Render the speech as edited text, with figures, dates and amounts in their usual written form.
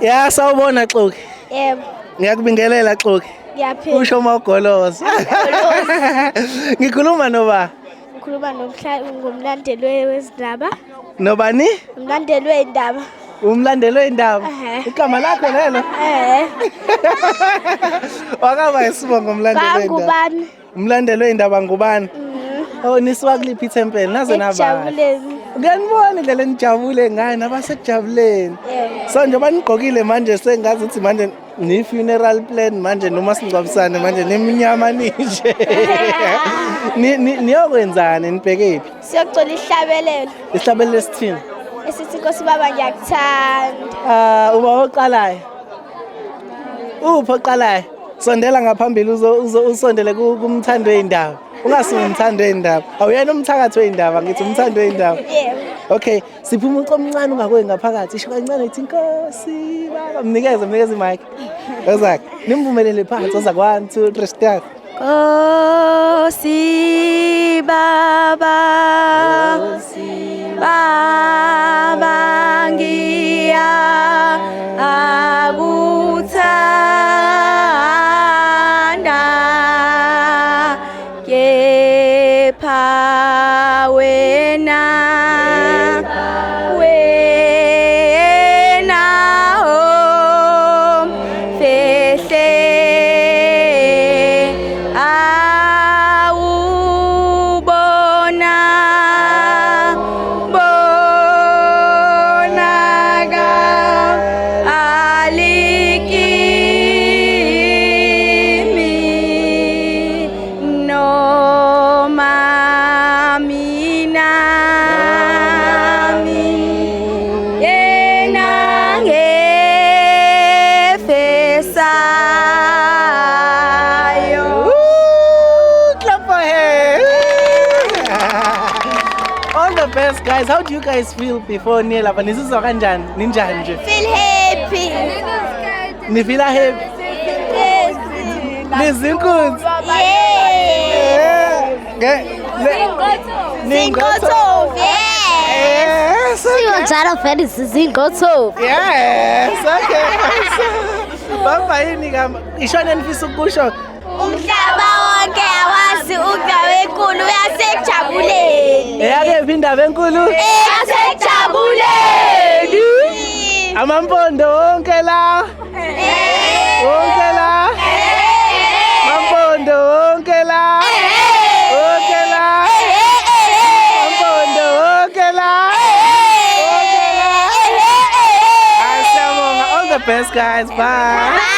Ya sawubona Xoki. Yebo. Ngiyakubingelela Xoki. Ngiyaphila. Usho mawugoloza. Ngikhuluma noba? Ngikhuluma ngomlandeli wezindaba. Nobani? Umlandeli weindaba. Umlandeli weindaba. Igama lakho lelo? Wakaba isibongo umlandeli weindaba. Ngubani? Umlandeli weindaba ngubani? Oh nisiwa kuliphi ithempeli naze naba. Ejabuleni. Ngiyanibona indlela enijabule ngayo nabasejabuleni. So njengoba nigqokile manje sengazi ukuthi manje ni funeral plan manje noma singcwabisane manje neminyama nije. Niyokwenzani nibhekephi? Siyocela ihlabelelo. Ihlabelelo lesithini? Esithi Nkosi baba ngiyakuthanda. Uba oqalayo. Upho oqalayo. Sondela ngaphambili usondele kumthando weindaba. Ungasuka umthando weindaba. Awuyena umthakathi weindaba ngithi umthando weindaba. Yebo. Okay, siphuma umuntu omncane ungakwe ngaphakathi. Isho kancane ithi Nkosi baba mnikeze imic. Ozak, nimvumelele phansi oza 1 2 3 start. Nkosi baba. Baba ngiya akuthanda kepha wena fehle awubona Best guys, how do you guys feel before Nela? Nisizwa kanjani? Ninjani nje? Feel happy. Ni feel happy? Nizinkunzi. Zingotofu. Yes. Siwonjalo vele sizingotofu. Yes. Okay. Baba yini kama ishona nifisa ukusho? Umhlaba wonke awazi udaba enkulu yasejabuleni. Eyake indaba enkulu? Yasejabuleni. Amampondo wonke la. Wonke la. Mampondo wonke la. Wonke la. Mampondo wonke la. Wonke la. All the best guys. Bye.